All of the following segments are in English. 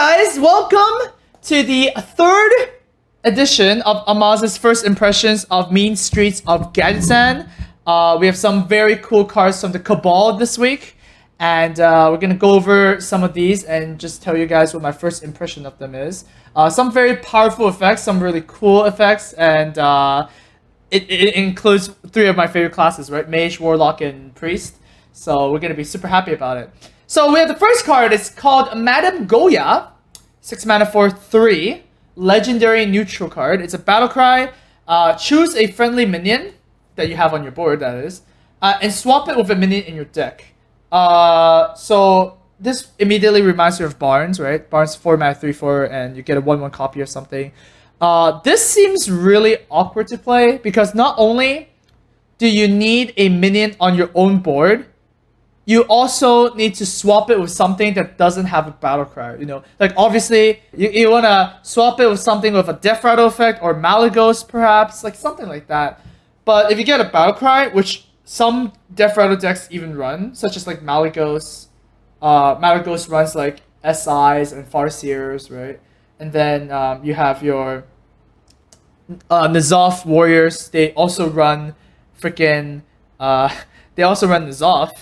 guys, welcome to the third edition of Amaz's first impressions of Mean Streets of Gadgetzan. We have some very cool cards from the Cabal this week, and we're gonna go over some of these and just tell you guys what my first impression of them is. Some very powerful effects, some really cool effects, and it includes three of my favorite classes, right? Mage, Warlock, and Priest. So we're gonna be super happy about it. So we have the first card. It's called Madam Goya, 6 mana for 3, legendary neutral card. It's a battle cry. Choose a friendly minion that you have on your board, that is, and swap it with a minion in your deck. So this immediately reminds you of Barnes, right? Barnes 4 mana 3/4, and you get a 1/1 copy of something. This seems really awkward to play because not only do you need a minion on your own board, you also need to swap it with something that doesn't have a battle cry. You know, like obviously you want to swap it with something with a Death Rattle effect or Malygos perhaps, like something like that. But if you get a battle cry, which some Death Rattle decks even run, such as like Malygos, Malygos runs like SIs and Farseers, right? And then you have your N'Zoth Warriors. They also run freaking N'Zoth,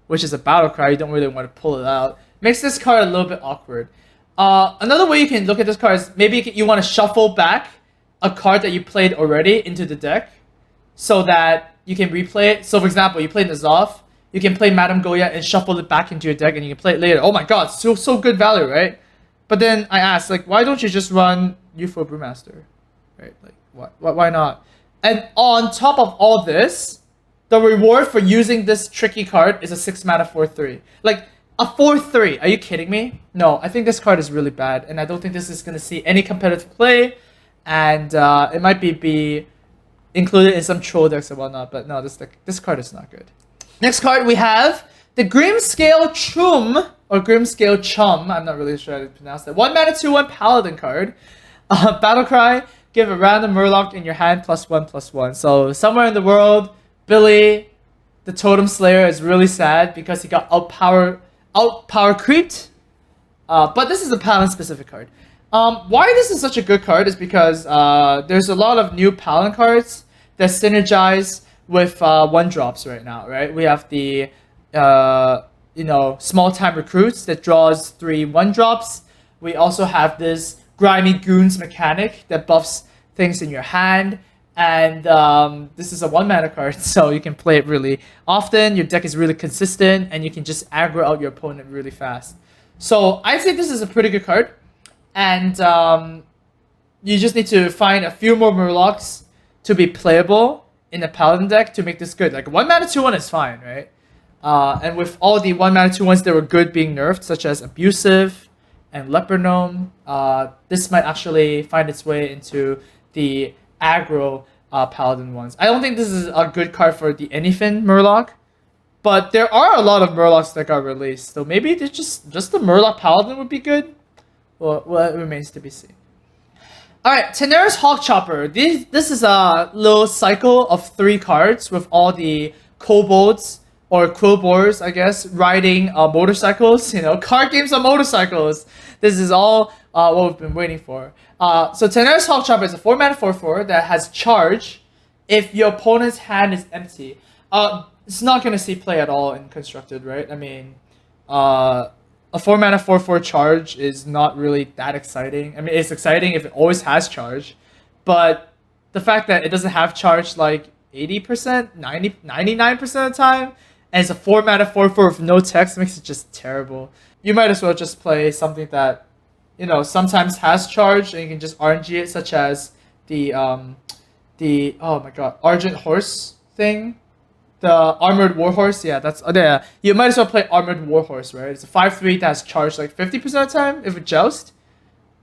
which is a battle cry. You don't really want to pull it out. Makes this card a little bit awkward. Another way you can look at this card is maybe you want to shuffle back a card that you played already into the deck so that you can replay it. So for example, you played N'Zoth, you can play Madam Goya and shuffle it back into your deck and you can play it later. Oh my god, so good value, right? But then I asked, like, why don't you just run UFO Brewmaster? Right? Like, why not? And on top of all this, the reward for using this tricky card is a 6 mana 4/3. Like, a 4/3. Are you kidding me? No, I think this card is really bad, and I don't think this is going to see any competitive play, and it might be included in some troll decks and whatnot, but no, this card is not good. Next card, we have the Grimscale Chum, or Grimscale Chum, I'm not really sure how to pronounce that. 1 mana 2/1 Paladin card. Battle cry, give a random Murloc in your hand +1/+1. So somewhere in the world, Billy, the Totem Slayer, is really sad because he got outpower creeped. But this is a Paladin specific card. Why this is such a good card is because there's a lot of new Paladin cards that synergize with 1-drops right now, right? We have the small time recruits that draws 3 1-drops. We also have this grimy goons mechanic that buffs things in your hand. And this is a 1 mana card, so you can play it really often. Your deck is really consistent, and you can just aggro out your opponent really fast. So I'd say this is a pretty good card, and you just need to find a few more Murlocs to be playable in the Paladin deck to make this good. Like 1 mana 2/1 is fine, right? And with all the 1 mana 2/1s that were good being nerfed, such as Abusive and Leper Gnome, this might actually find its way into the aggro Paladin ones. I don't think this is a good card for the Anyfin Murloc, but there are a lot of Murlocs that got released, so maybe just the Murloc Paladin would be good. Well, it remains to be seen. Alright, Tanaris Hogchopper. This is a little cycle of 3 cards with all the kobolds or quillboars, I guess, riding motorcycles. You know, card games on motorcycles. This is all what we've been waiting for. So Tanaris Hogchopper is a 4 mana 4/4 that has charge if your opponent's hand is empty. It's not going to see play at all in Constructed, right? I mean, a 4 mana 4/4 charge is not really that exciting. I mean, it's exciting if it always has charge, but the fact that it doesn't have charge like 80%, 99% of the time, and it's a 4 mana 4/4 with no text makes it just terrible. You might as well just play something that, you know, sometimes has charge and you can just RNG it, such as the oh my god, Argent Horse thing, the Armored Warhorse. Yeah, that's yeah. You might as well play Armored Warhorse, right? It's a 5/3 that has charge like 50% of the time. If it joust,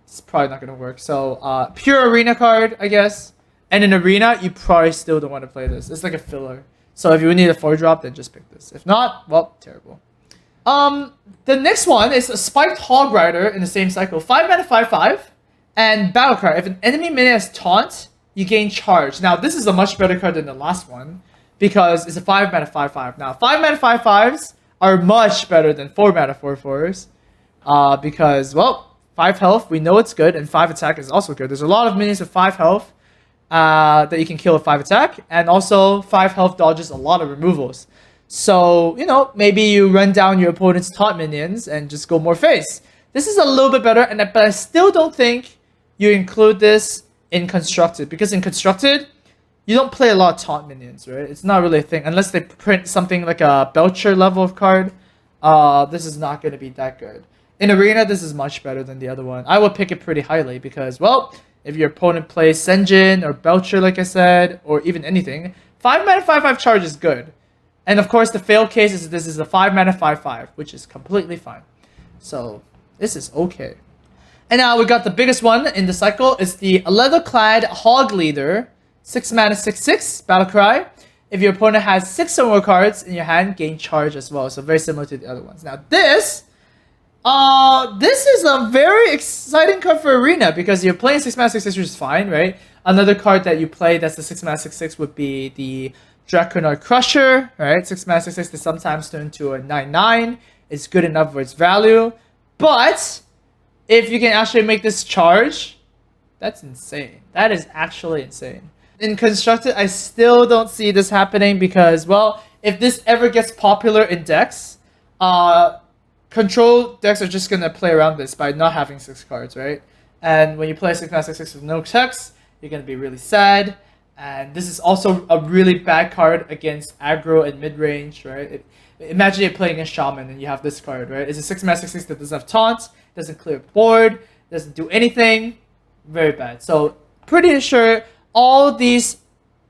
it's probably not gonna work. So pure arena card, I guess. And in arena, you probably still don't want to play this. It's like a filler. So if you need a 4-drop, then just pick this. If not, well, terrible. The next one is a Spiked Hogrider in the same cycle. 5 mana 5/5 and battle cry. If an enemy minion has taunt, you gain charge. Now this is a much better card than the last one because it's a 5 mana 5/5. Now 5 mana 5/5s are much better than 4 mana 4/4s because, well, 5 health, we know it's good, and 5 attack is also good. There's a lot of minions with 5 health that you can kill with 5 attack, and also 5 health dodges a lot of removals. So, you know, maybe you run down your opponent's taunt minions and just go more face. This is a little bit better, but I still don't think you include this in Constructed, because in Constructed, you don't play a lot of taunt minions, right? It's not really a thing, unless they print something like a Belcher level of card. This is not going to be that good. In Arena, this is much better than the other one. I would pick it pretty highly because, well, if your opponent plays Senjin or Belcher, like I said, or even anything, 5 mana 5/5 charge is good. And of course, the fail case is this is a 5 mana 5/5, which is completely fine. So this is okay. And now we got the biggest one in the cycle. It's the Leatherclad Hogleader, 6 mana 6/6 battle cry. If your opponent has 6 or more cards in your hand, gain charge as well. So very similar to the other ones. Now this is a very exciting card for Arena because you're playing 6 mana 6/6, which is fine, right? Another card that you play that's the 6 mana 6/6 would be the Draconard Crusher, right? 6 mana 6/6 that sometimes turn into a 9/9. It's good enough for its value. But if you can actually make this charge, that's insane. That is actually insane. In Constructed, I still don't see this happening because, well, if this ever gets popular in decks, control decks are just going to play around this by not having 6 cards, right? And when you play 6 mana 6/6 with no text, you're going to be really sad. And this is also a really bad card against aggro and mid-range, right? Imagine you're playing against Shaman and you have this card, right? It's a 6 mana 6/6 that doesn't have taunt, doesn't clear board, doesn't do anything. Very bad. So pretty sure all these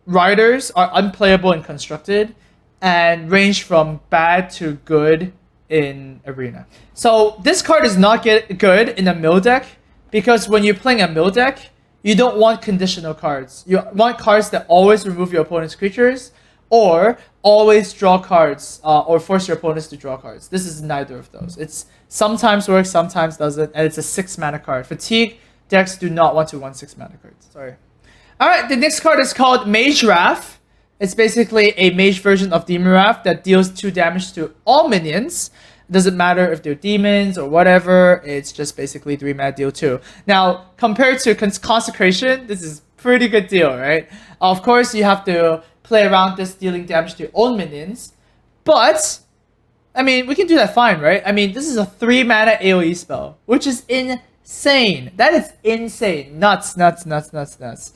riders are unplayable in Constructed and range from bad to good in Arena. So this card is not good in a mill deck because when you're playing a mill deck, you don't want conditional cards. You want cards that always remove your opponent's creatures or always draw cards or force your opponents to draw cards. This is neither of those. It's sometimes works, sometimes doesn't, and it's a 6 mana card. Fatigue decks do not want to run 6 mana cards. Sorry. Alright, the next card is called Mage Wrath. It's basically a mage version of Demon Wrath that deals 2 damage to all minions. It doesn't matter if they're demons or whatever, it's just basically 3 mana deal 2. Now, compared to Consecration, this is pretty good deal, right? Of course, you have to play around this dealing damage to your own minions, but, I mean, we can do that fine, right? I mean, this is a 3 mana AoE spell, which is insane. That is insane. Nuts, nuts, nuts, nuts, nuts.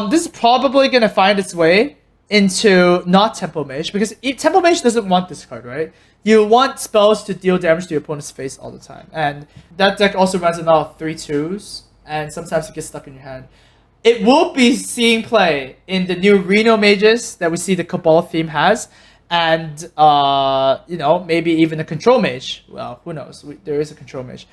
This is probably going to find its way into not Temple Mage, because Temple Mage doesn't want this card, right? You want spells to deal damage to your opponent's face all the time. And that deck also runs a lot of 3/2s, and sometimes it gets stuck in your hand. It will be seeing play in the new Reno Mages that we see the Cabal theme has, and, you know, maybe even a Control Mage. Well, who knows? There is a Control Mage.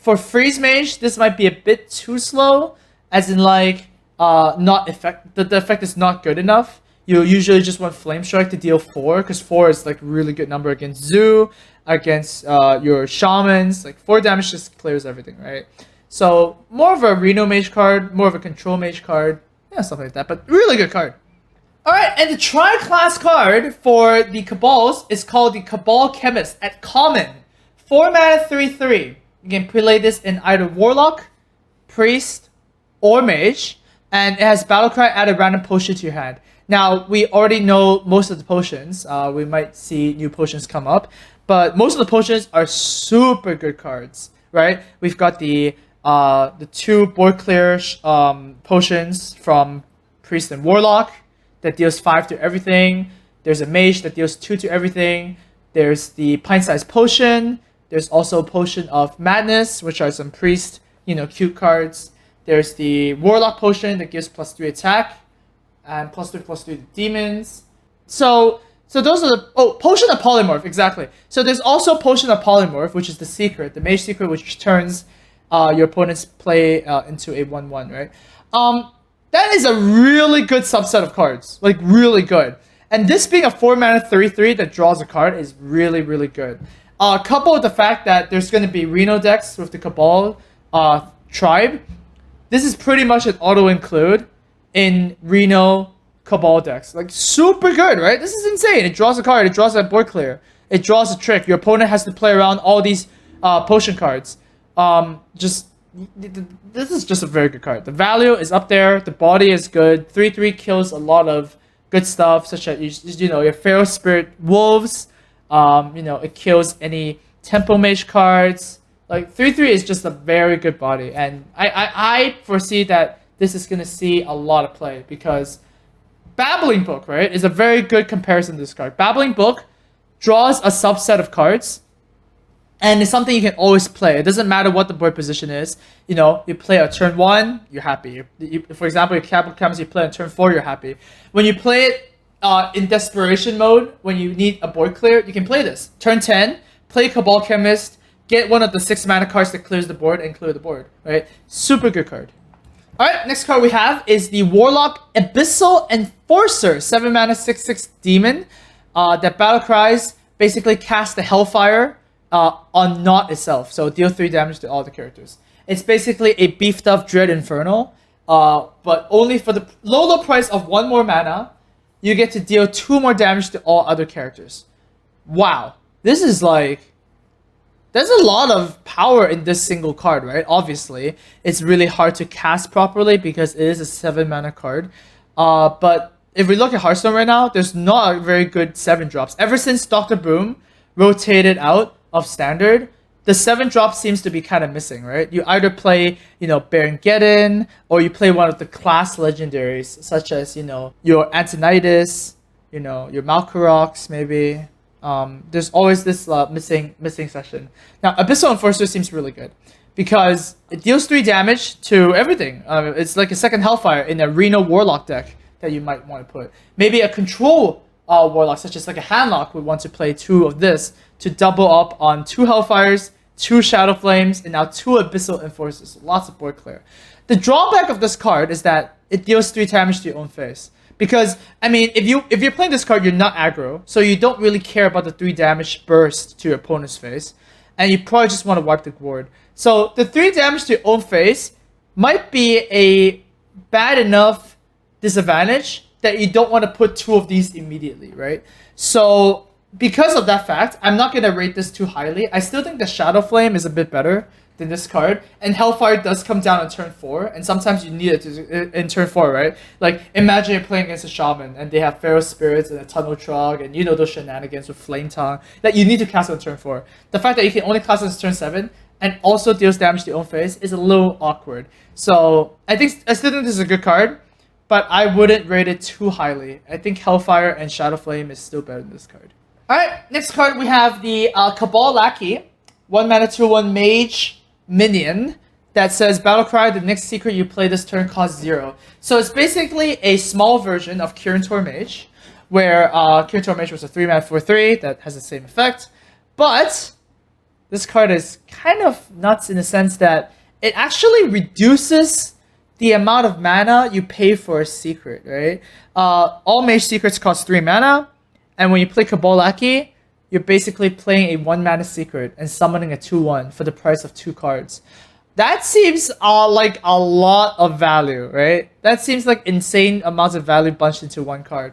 For Freeze Mage, this might be a bit too slow, as in, like, the effect is not good enough. You usually just want Flame Strike to deal 4, because 4 is like a really good number against Zoo, against your Shamans. Like 4 damage just clears everything, right? So more of a Reno Mage card, more of a Control Mage card, yeah, something like that. But really good card. All right, and the Tri-Class card for the Cabals is called the Cabal Chemist at common, 4 mana 3/3. You can play this in either Warlock, Priest, or Mage. And it has Battlecry, add a random potion to your hand. Now, we already know most of the potions. We might see new potions come up. But most of the potions are super good cards, right? We've got the 2 board clear potions from Priest and Warlock that deals 5 to everything. There's a Mage that deals 2 to everything. There's the Pint-Sized Potion. There's also Potion of Madness, which are some Priest, you know, cute cards. There's the Warlock Potion that gives +3 attack and +3/+3 to demons. So those are the... Oh, Potion of Polymorph, exactly. So there's also Potion of Polymorph, which is the secret, the Mage secret, which turns your opponent's play into a 1/1, right? That is a really good subset of cards. Like, really good. And this being a 4 mana 3/3 that draws a card is really, really good. Coupled with the fact that there's going to be Reno decks with the Cabal tribe, this is pretty much an auto-include in Reno Cabal decks. Like, super good, right? This is insane. It draws a card. It draws a board clear. It draws a trick. Your opponent has to play around all these potion cards. Just this is just a very good card. The value is up there. The body is good. 3/3 kills a lot of good stuff, such as your Feral Spirit Wolves. It kills any Tempo Mage cards. Like 3/3 is just a very good body, and I foresee that this is gonna see a lot of play because Babbling Book, right, is a very good comparison to this card. Babbling Book draws a subset of cards, and it's something you can always play. It doesn't matter what the board position is. You play a turn 1, you're happy. For example, your Cabal comes, you play on turn 4, you're happy. When you play it in desperation mode, when you need a board clear, you can play this. Turn 10, play Cabal Chemist, get one of the 6 mana cards that clears the board and clear the board, right? Super good card. Alright, next card we have is the Warlock Abyssal Enforcer, 7 mana 6/6 demon that battle cries, basically cast the Hellfire on not itself, so deal 3 damage to all the characters. It's basically a beefed up Dread Infernal, but only for the low price of 1 more mana, you get to deal 2 more damage to all other characters. Wow, this is like... There's a lot of power in this single card, right? Obviously, it's really hard to cast properly because it is a 7 mana card. But if we look at Hearthstone right now, there's not a very good 7 drops. Ever since Dr. Boom rotated out of Standard, the 7 drop seems to be kind of missing, right? You either play, Baron Geddon, or you play one of the class legendaries, such as, your Antonitis, your Malkarox, maybe. There's always this missing session. Now, Abyssal Enforcer seems really good because it deals 3 damage to everything. It's like a second Hellfire in a Reno Warlock deck that you might want to put. Maybe a control Warlock, such as like a Handlock, would want to play 2 of this to double up on 2 Hellfires, 2 Shadow Flames, and now 2 Abyssal Enforcers. Lots of board clear. The drawback of this card is that it deals 3 damage to your own face. Because, if you're playing this card, you're not aggro, so you don't really care about the 3 damage burst to your opponent's face, and you probably just want to wipe the board. So the 3 damage to your own face might be a bad enough disadvantage that you don't want to put 2 of these immediately, right? So because of that fact, I'm not going to rate this too highly. I still think the Shadow Flame is a bit better than this card, and Hellfire does come down on turn 4, and sometimes you need it in turn 4, right? Like, imagine you're playing against a Shaman, and they have Feral Spirits and a Tunnel Trog, and those shenanigans with Flame Tongue that you need to cast on turn 4. The fact that you can only cast on turn 7, and also deals damage to your own face, is a little awkward. So, I still think this is a good card, but I wouldn't rate it too highly. I think Hellfire and Shadow Flame is still better than this card. Alright, next card we have the Cabal Lackey, 1 mana 2/1 Mage minion that says Battlecry, the next secret you play this turn costs 0. So it's basically a small version of Kirin Mage, where Kirin Mage was a 3 mana 4/3 that has the same effect. But this card is kind of nuts in the sense that it actually reduces the amount of mana you pay for a secret, right? All Mage secrets cost 3 mana, and when you play Cabal Lackey, you're basically playing a 1 mana secret and summoning a 2/1 for the price of 2 cards. That seems like a lot of value, right? That seems like insane amounts of value bunched into 1 card.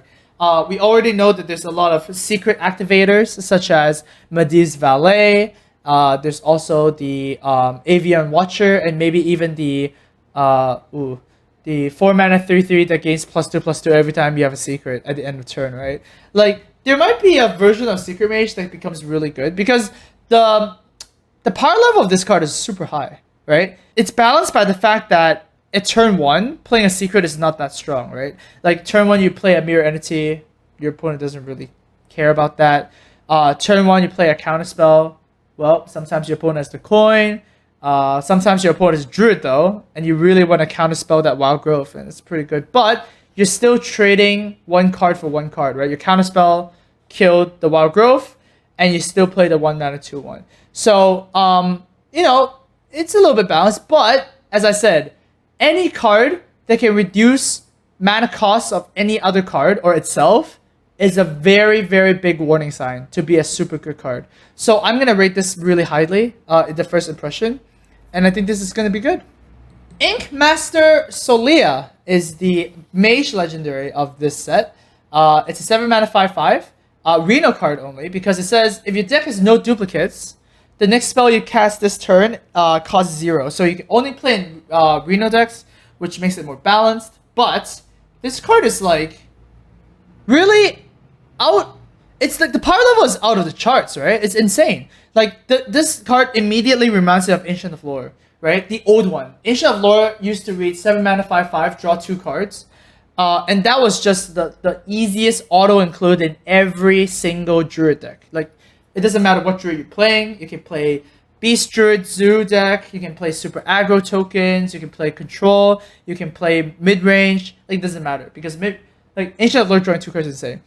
We already know that there's a lot of secret activators, such as Medivh's Valet. There's also the Avian Watcher, and maybe even the 4 mana 3/3 that gains +2/+2 every time you have a secret at the end of turn, right? Like, there might be a version of Secret Mage that becomes really good because the power level of this card is super high, right? It's balanced by the fact that at turn 1, playing a secret is not that strong, right? Like, turn 1 you play a Mirror Entity, your opponent doesn't really care about that. Turn 1 you play a Counterspell, well, sometimes your opponent has the coin, sometimes your opponent is Druid though, and you really want to Counterspell that Wild Growth, and it's pretty good. But you're still trading 1 card for 1 card, right? Your Counterspell killed the Wild Growth, and you still play the 1 mana 2/1. So, it's a little bit balanced, but as I said, any card that can reduce mana costs of any other card or itself is a very, very big warning sign to be a super good card. So I'm going to rate this really highly in the first impression, and I think this is going to be good. Inkmaster Solia is the Mage legendary of this set. It's a 7 mana 5/5. Reno card only, because it says if your deck has no duplicates, the next spell you cast this turn costs 0. So you can only play in Reno decks, which makes it more balanced. But this card is like really out. It's like the power level is out of the charts, right? It's insane. Like this card immediately reminds me of Ancient of Lore, right? The old one. Ancient of Lore used to read 7 mana 5/5, draw 2 cards. And that was just the easiest auto include in every single Druid deck. Like, it doesn't matter what Druid you're playing. You can play Beast Druid, Zoo deck. You can play super aggro tokens. You can play control. You can play mid-range. Like, it doesn't matter. Because Ancient of Lore drawing 2 cards is insane.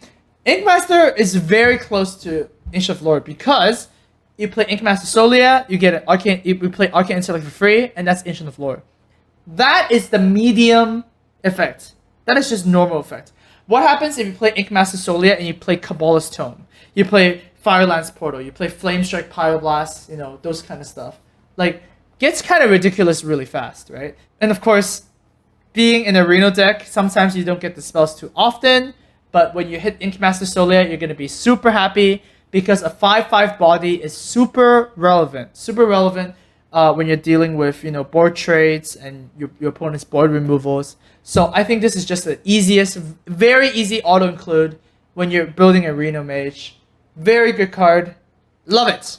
Inkmaster is very close to Ancient of Lore because you play Inkmaster Solia, you get an Arcane, you play Arcane Intellect for free, and that's Ancient of Lore. That is the medium effect. That is just normal effect. What happens if you play Inkmaster Solia and you play Kabbalist Tome? You play Firelands Portal, you play Flamestrike Pyroblast, those kind of stuff. Like, gets kind of ridiculous really fast, right? And of course, being in a Reno deck, sometimes you don't get the spells too often, but when you hit Inkmaster Solia, you're going to be super happy because a 5/5 body is super relevant. Super relevant when you're dealing with, board trades and your opponent's board removals. So I think this is just the easiest, very easy auto-include when you're building a Reno Mage. Very good card. Love it.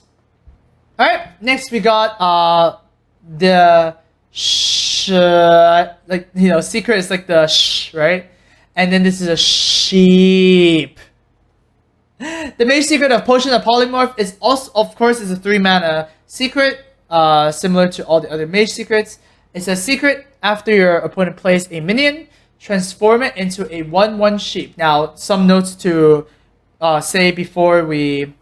Alright, next we got the secret is like the right? And then this is a sheep. The Mage secret of Potion of Polymorph is also, of course, is a 3 mana secret, similar to all the other Mage secrets. It says secret after your opponent plays a minion, transform it into a 1/1 sheep. Now, some notes to say before we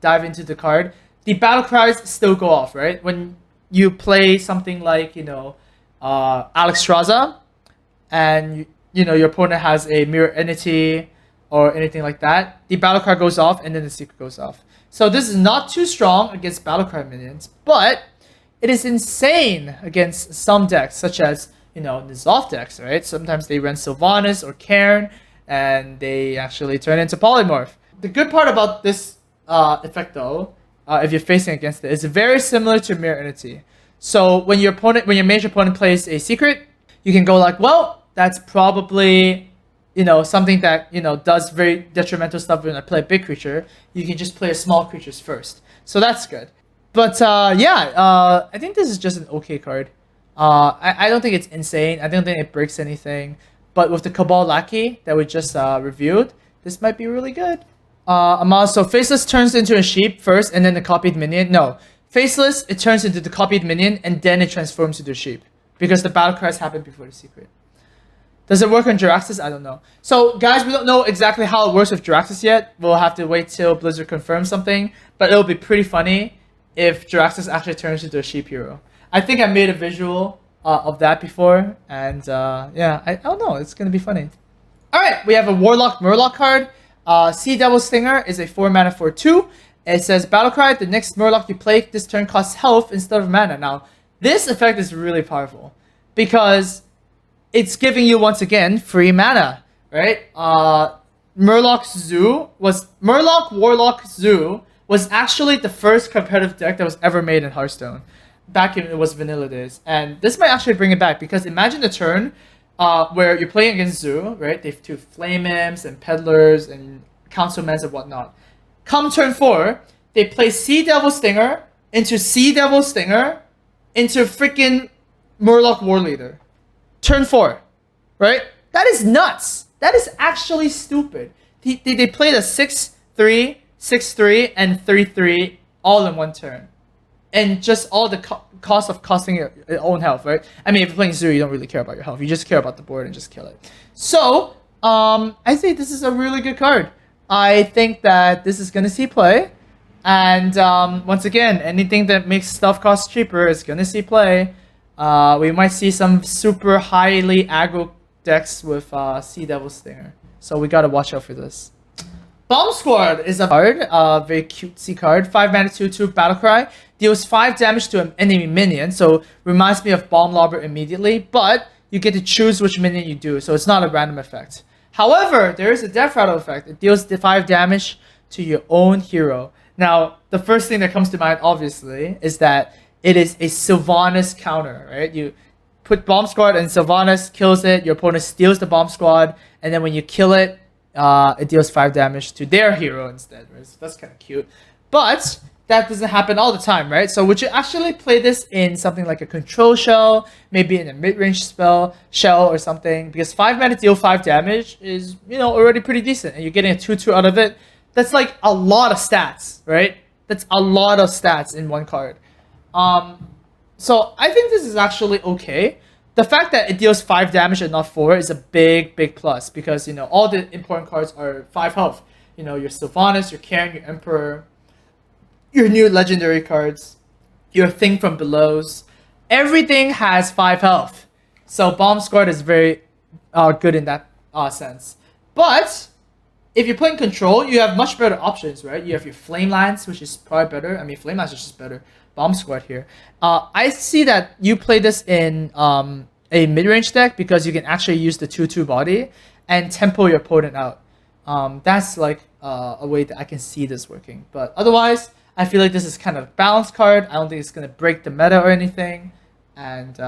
dive into the card. The battle cries still go off, right? When you play something like, Alex Raza, and your opponent has a mirror entity or anything like that, the battle cry goes off and then the secret goes off. So this is not too strong against battle cry minions, but it is insane against some decks, such as, Nizalf decks, right? Sometimes they run Sylvanas or Cairn, and they actually turn into Polymorph. The good part about this effect, though, if you're facing against it, is very similar to Mirror Entity. So when your mage opponent plays a secret, you can go like, well, that's probably, something that, does very detrimental stuff when I play a big creature. You can just play a small creatures first. So that's good. But I think this is just an okay card. I don't think it's insane. I don't think it breaks anything. But with the Cabal Lackey that we just reviewed, this might be really good. Amaz, so Faceless turns into a sheep first and then the copied minion. No, Faceless, it turns into the copied minion and then it transforms into a sheep. Because the battle cries happened before the secret. Does it work on Jiraxxus? I don't know. So, guys, we don't know exactly how it works with Jiraxxus yet. We'll have to wait till Blizzard confirms something. But it'll be pretty funny if Jiraxxus actually turns into a sheep hero. I think I made a visual of that before. And, I don't know. It's going to be funny. Alright, we have a Warlock Murloc card. Seadevil Stinger is a 4 mana for 2. It says, Battlecry, the next Murloc you play this turn costs health instead of mana. Now, this effect is really powerful. Because it's giving you, once again, free mana, right? Warlock Zoo was actually the first competitive deck that was ever made in Hearthstone. Back in it was vanilla days. And this might actually bring it back, because imagine the turn where you're playing against Zoo, right? They have 2 Flame Imps and Peddlers and Councilmans and whatnot. Come turn 4, they play Seadevil Stinger into Seadevil Stinger into freaking Murloc Warleader. Turn 4, right? That is nuts. That is actually stupid. They played a 6-3, 6-3, and 3-3 all in one turn. And just all the cost of costing your own health, right? I mean, if you're playing Zoo, you don't really care about your health. You just care about the board and just kill it. So, I think this is a really good card. I think that this is going to see play. And once again, anything that makes stuff cost cheaper is going to see play. We might see some super highly aggro decks with Seadevil Stinger. So we got to watch out for this. Bomb Squad is a card, very cutesy card. 5 mana 2/2 Battlecry. Deals 5 damage to an enemy minion. So reminds me of Bomb Lobber immediately. But you get to choose which minion you do. So it's not a random effect. However, there is a Death Rattle effect. It deals 5 damage to your own hero. Now, the first thing that comes to mind, obviously, is that it is a Sylvanas counter, right? You put Bomb Squad and Sylvanas kills it, your opponent steals the Bomb Squad, and then when you kill it, it deals 5 damage to their hero instead, right? So that's kind of cute. But that doesn't happen all the time, right? So would you actually play this in something like a control shell, maybe in a mid-range shell or something? Because 5 mana deal 5 damage is, already pretty decent, and you're getting a 2/2 out of it. That's like a lot of stats, right? That's a lot of stats in one card. So I think this is actually okay. The fact that it deals 5 damage and not 4 is a big, big plus because, all the important cards are 5 health. Your Sylvanas, your Cairn, your Emperor, your new legendary cards, your Thing from Below's. Everything has 5 health. So Bomb Squad is very good in that sense. But if you're playing control, you have much better options, right? You have your Flame Lance, which is probably better. I mean, Flame Lance is just better. Bomb Squad here. I see that you play this in a mid-range deck because you can actually use the 2/2 body and tempo your opponent out. That's like a way that I can see this working. But otherwise, I feel like this is kind of a balanced card. I don't think it's going to break the meta or anything. And,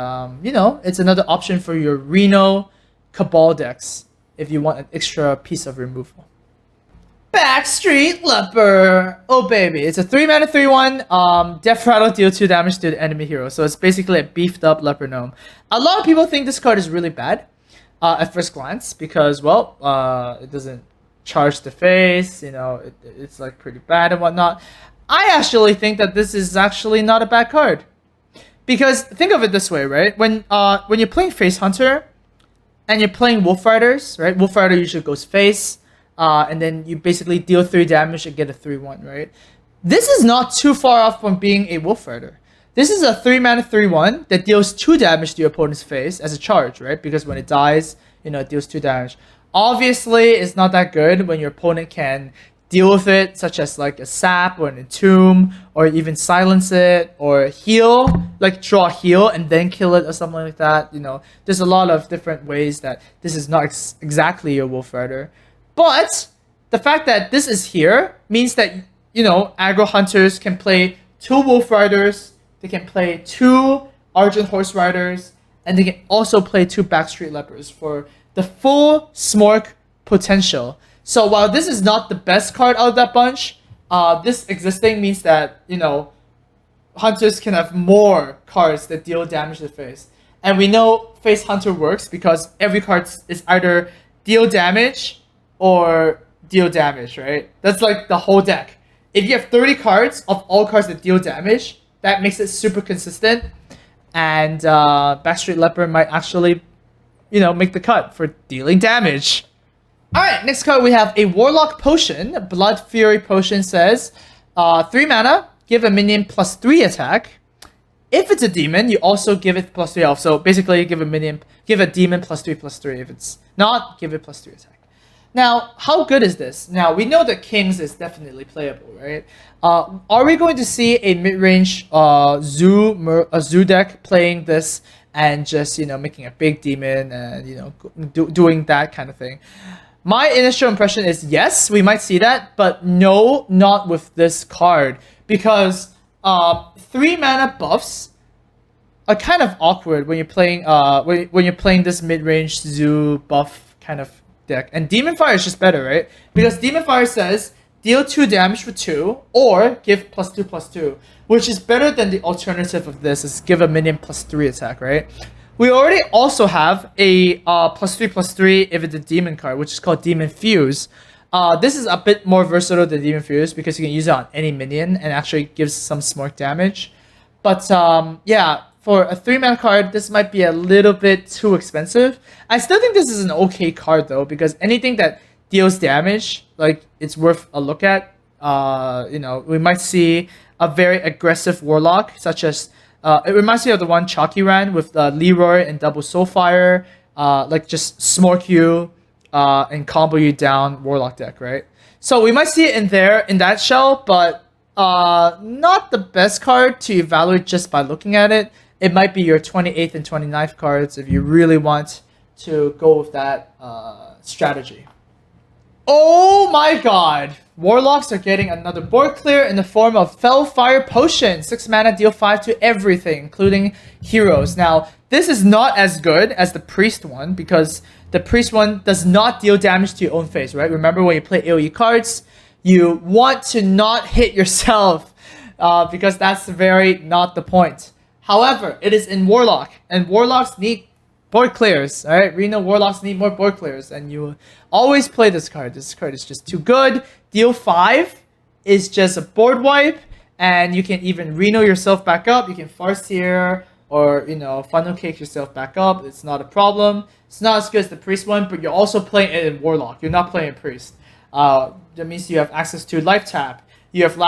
it's another option for your Reno Cabal decks if you want an extra piece of removal. Backstreet Leper. Oh baby, it's a 3 mana 3/1. Death Rattle deal 2 damage to the enemy hero. So it's basically a beefed up Leper Gnome. A lot of people think this card is really bad at first glance because, it doesn't charge the face. It's like pretty bad and whatnot. I actually think that this is actually not a bad card because think of it this way, right? When you're playing Face Hunter and you're playing Wolf Riders, right? Wolf Rider usually goes face. And then you basically deal 3 damage and get a 3/1, right? This is not too far off from being a Wolf Rider. This is a 3 mana 3/1 that deals 2 damage to your opponent's face as a charge, right? Because when it dies, it deals 2 damage. Obviously, it's not that good when your opponent can deal with it, such as like a sap or an entomb, or even silence it, or heal, like draw a heal and then kill it or something like that. There's a lot of different ways that this is not exactly your Wolf Rider. But the fact that this is here means that, aggro hunters can play 2 Wolf Riders, they can play 2 Argent Horse Riders, and they can also play 2 Backstreet Lepers for the full Smork potential. So while this is not the best card out of that bunch, this existing means that, hunters can have more cards that deal damage to the face. And we know Face Hunter works because every card is either deal damage or deal damage, right? That's like the whole deck. If you have 30 cards of all cards that deal damage, that makes it super consistent. And Backstreet Leper might actually, make the cut for dealing damage. Alright, next card we have a Warlock Potion. Blood Fury Potion says 3 mana, give a minion +3 attack. If it's a demon, you also give it +3 health. So basically, give a demon +3/+3. If it's not, give it +3 attack. Now, how good is this? Now, we know that Kings is definitely playable, right? Are we going to see a mid-range zoo deck playing this and just, making a big demon and, doing that kind of thing? My initial impression is yes, we might see that, but no, not with this card. Because 3 mana buffs are kind of awkward when you're playing when you're playing this mid-range zoo buff kind of deck. And Demon Fire is just better, right? Because Demon Fire says deal 2 damage for 2 or give +2/+2, which is better than the alternative of this is give a minion +3 attack, right? We already also have a +3/+3 if it's a demon card, which is called Demon Fuse. This is a bit more versatile than Demon Fuse because you can use it on any minion and actually gives some smork damage. But yeah, for a 3 mana card, this might be a little bit too expensive. I still think this is an okay card though, because anything that deals damage, like it's worth a look at. We might see a very aggressive Warlock, such as it reminds me of the one Chalky ran with Leroy and double Soulfire, like just smork you and combo you down Warlock deck, right? So we might see it in that shell, but not the best card to evaluate just by looking at it. It might be your 28th and 29th cards if you really want to go with that strategy. Oh my god! Warlocks are getting another board clear in the form of Felfire Potion. 6 mana, deal 5 to everything, including heroes. Now, this is not as good as the Priest one, because the Priest one does not deal damage to your own face, right? Remember when you play AoE cards, you want to not hit yourself, because that's very not the point. However, it is in Warlock, and Warlocks need board clears, alright? Reno Warlocks need more board clears, and you always play this card. This card is just too good. Deal 5 is just a board wipe, and you can even Reno yourself back up. You can Farce here, or, you know, Funnel Cake yourself back up. It's not a problem. It's not as good as the Priest one, but you're also playing it in Warlock. You're not playing Priest. That means you have access to Life Tap. You have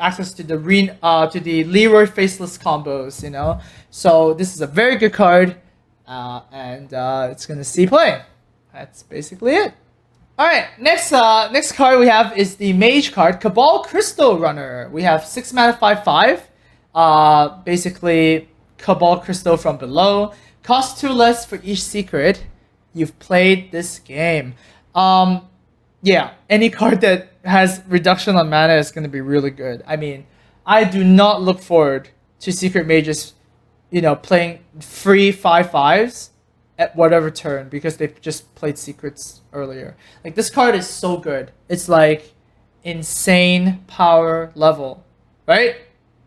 access to the Leroy Faceless combos, you know? So this is a very good card. And it's gonna see play. That's basically it. Alright, next card we have is the Mage card, Cabal Crystal Runner. We have 6 mana 5/5. Basically Cabal Crystal from below. Cost 2 less for each secret you've played this game. Yeah, any card that has reduction on mana is gonna be really good. I mean, I do not look forward to Secret Mages, you know, playing free 5/5s at whatever turn, because they've just played secrets earlier. Like, this card is so good. It's like insane power level, right?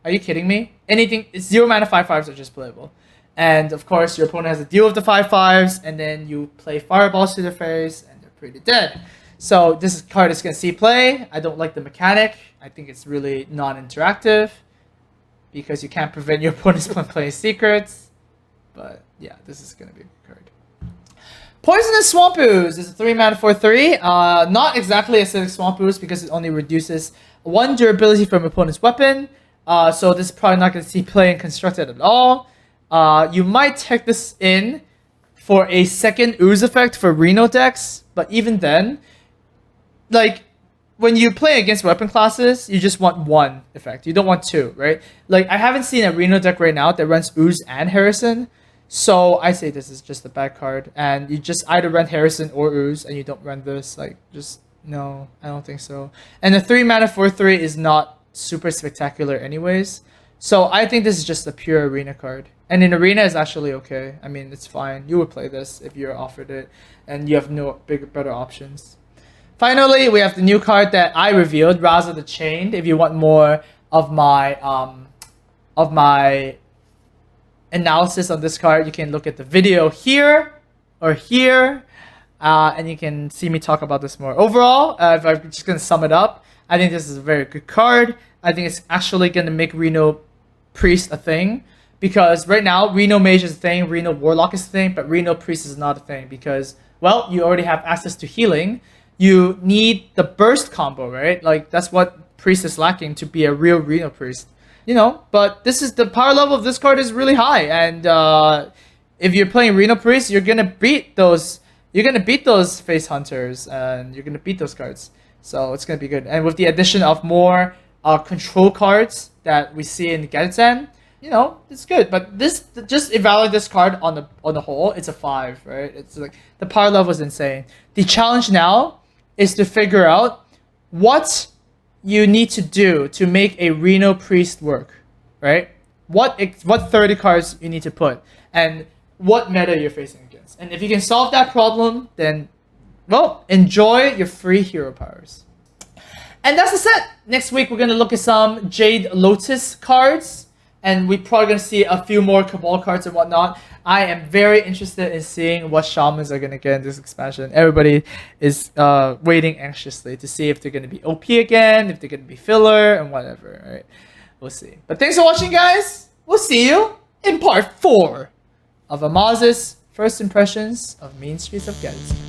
Are you kidding me? Anything, 0 mana 5/5s are just playable. And of course, your opponent has to deal with the 5/5s, and then you play fireballs to their face, and they're pretty dead. So this card is gonna see play. I don't like the mechanic. I think it's really non-interactive, because you can't prevent your opponents from playing secrets. But yeah, this is going to be a good card. Poisonous Swamp Ooze is a 3 mana 4/3. Not exactly acidic Swamp Ooze, because it only reduces 1 durability from opponent's weapon. So this is probably not going to see play in Constructed at all. You might tech this in for a second Ooze effect for Reno decks, but even then, like, when you play against weapon classes, you just want 1 effect. You don't want 2, right? Like, I haven't seen a Reno deck right now that runs Ooze and Harrison. So I say this is just a bad card. And you just either run Harrison or Ooze, and you don't run this. Like, just, no, I don't think so. And the 3 mana 4/3 is not super spectacular anyways. So I think this is just a pure Arena card. And in Arena is actually okay. I mean, it's fine. You would play this if you're offered it, and you have no better options. Finally, we have the new card that I revealed, Raza the Chained. If you want more of my analysis on this card, you can look at the video here or here, and you can see me talk about this more. Overall, if I'm just going to sum it up, I think this is a very good card. I think it's actually going to make Reno Priest a thing, because right now, Reno Mage is a thing, Reno Warlock is a thing, but Reno Priest is not a thing, because, well, you already have access to healing. You need the burst combo, right? Like, that's what Priest is lacking to be a real Reno Priest. You know, but this is the power level of this card is really high, and if you're playing Reno Priest, you're gonna beat those face hunters, and you're gonna beat those cards. So it's gonna be good. And with the addition of more control cards that we see in Gadgetzan, you know, it's good. But this, just evaluate this card on the whole, it's a 5, right? It's like the power level is insane. The challenge now is to figure out what you need to do to make a Reno Priest work, right? What 30 cards you need to put, and what meta you're facing against. And if you can solve that problem, then, well, enjoy your free hero powers. And that's the set. Next week, we're going to look at some Jade Lotus cards, and we're probably going to see a few more Cabal cards and whatnot. I am very interested in seeing what shamans are going to get in this expansion. Everybody is waiting anxiously to see if they're going to be OP again, if they're going to be filler, and whatever, right? We'll see. But thanks for watching, guys. We'll see you in part 4 of Amaz's first impressions of Main Streets of Gadgetzan.